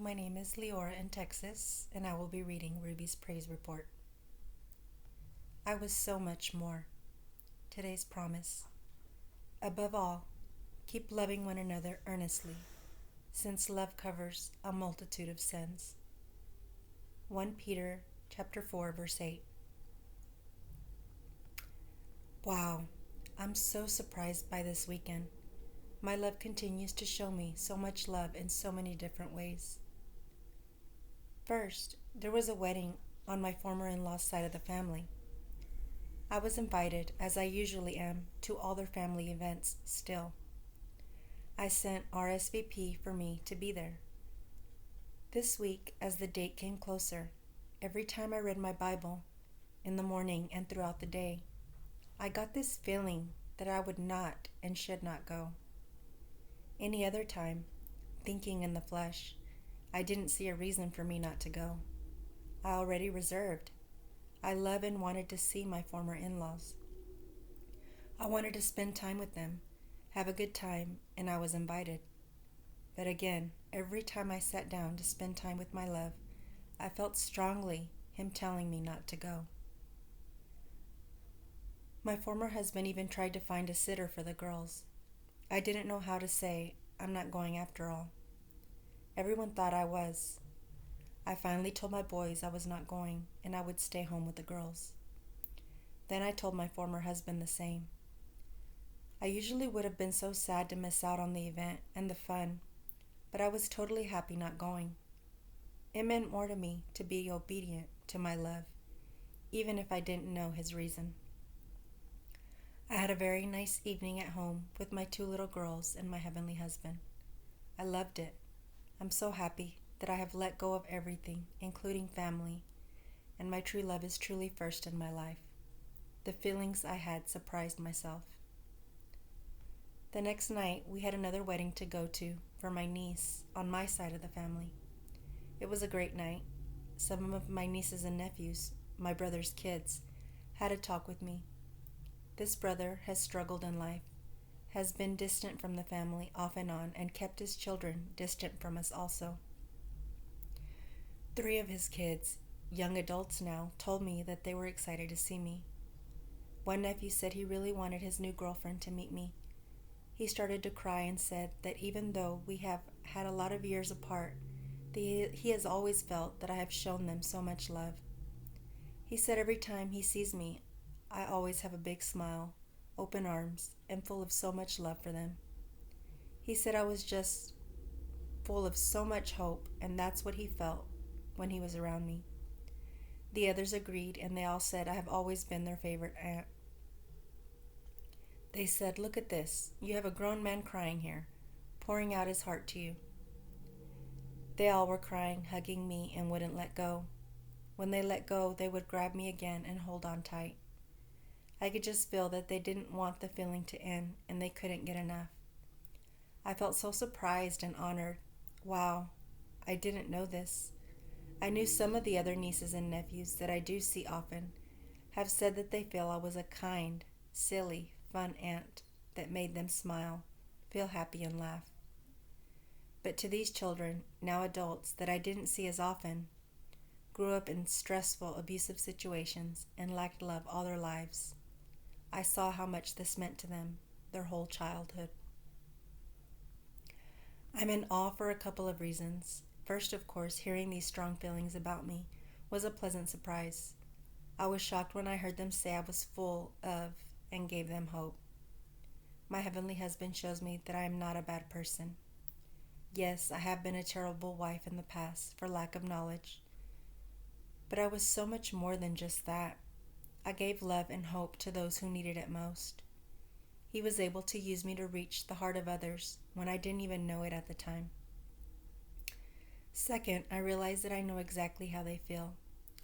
my name is Leora in Texas, and I will be reading Ruby's Praise Report. I was so much more. Today's promise. Above all, keep loving one another earnestly, since love covers a multitude of sins. 1 Peter chapter 4, verse 8. Wow, I'm so surprised by this weekend. My love continues to show me so much love in so many different ways. First, there was a wedding on my former in-law's side of the family. I was invited, as I usually am, to all their family events still. I sent RSVP for me to be there. This week, as the date came closer, every time I read my Bible, in the morning and throughout the day, I got this feeling that I would not and should not go. Any other time, thinking in the flesh, I didn't see a reason for me not to go. I already reserved. I love and wanted to see my former in-laws. I wanted to spend time with them, have a good time, and I was invited. But again, every time I sat down to spend time with my love, I felt strongly him telling me not to go. My former husband even tried to find a sitter for the girls. I didn't know how to say, I'm not going after all. Everyone thought I was. I finally told my boys I was not going and I would stay home with the girls. Then I told my former husband the same. I usually would have been so sad to miss out on the event and the fun, but I was totally happy not going. It meant more to me to be obedient to my love, even if I didn't know his reason. I had a very nice evening at home with my 2 little girls and my heavenly husband. I loved it. I'm so happy that I have let go of everything, including family, and my true love is truly first in my life. The feelings I had surprised myself. The next night, we had another wedding to go to for my niece on my side of the family. It was a great night. Some of my nieces and nephews, my brother's kids, had a talk with me. This brother has struggled in life, has been distant from the family off and on, and kept his children distant from us also. 3 of his kids, young adults now, told me that they were excited to see me. One nephew said he really wanted his new girlfriend to meet me. He started to cry and said that even though we have had a lot of years apart, he has always felt that I have shown them so much love. He said every time he sees me, I always have a big smile, open arms, and full of so much love for them. He said I was just full of so much hope, and that's what he felt when he was around me. The others agreed, and they all said I have always been their favorite aunt. They said, "Look at this. You have a grown man crying here, pouring out his heart to you." They all were crying, hugging me, and wouldn't let go. When they let go, they would grab me again and hold on tight. I could just feel that they didn't want the feeling to end, and they couldn't get enough. I felt so surprised and honored. Wow, I didn't know this. I knew some of the other nieces and nephews that I do see often have said that they feel I was a kind, silly, fun aunt that made them smile, feel happy, and laugh. But to these children, now adults, that I didn't see as often, grew up in stressful, abusive situations, and lacked love all their lives, I saw how much this meant to them, their whole childhood. I'm in awe for a couple of reasons. First, of course, hearing these strong feelings about me was a pleasant surprise. I was shocked when I heard them say I was full of and gave them hope. My heavenly husband shows me that I am not a bad person. Yes, I have been a terrible wife in the past for lack of knowledge, but I was so much more than just that. I gave love and hope to those who needed it most. He was able to use me to reach the heart of others when I didn't even know it at the time. Second, I realize that I know exactly how they feel.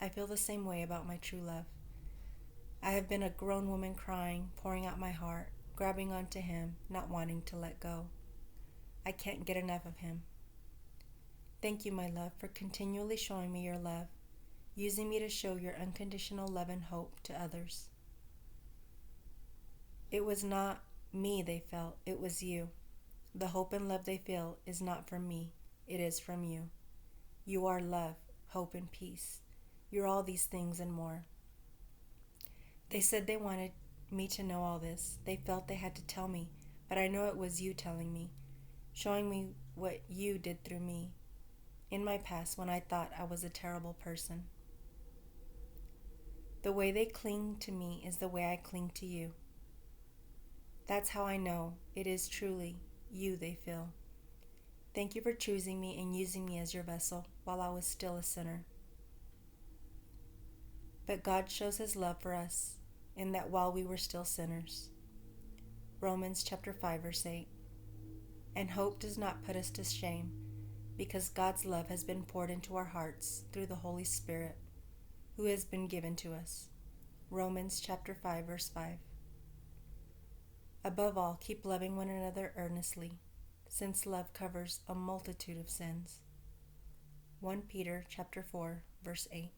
I feel the same way about my true love. I have been a grown woman crying, pouring out my heart, grabbing onto him, not wanting to let go. I can't get enough of him. Thank you, my love, for continually showing me your love, using me to show your unconditional love and hope to others. It was not me they felt, it was you. The hope and love they feel is not from me, it is from you. You are love, hope, and peace. You're all these things and more. They said they wanted me to know all this. They felt they had to tell me, but I know it was you telling me, showing me what you did through me in my past when I thought I was a terrible person. The way they cling to me is the way I cling to you. That's how I know it is truly you they feel. Thank you for choosing me and using me as your vessel while I was still a sinner. But God shows his love for us in that while we were still sinners. Romans chapter 5 verse 8. And hope does not put us to shame, because God's love has been poured into our hearts through the Holy Spirit, who has been given to us. Romans chapter 5 verse 5. Above all, keep loving one another earnestly, since love covers a multitude of sins. 1 Peter chapter 4 verse 8.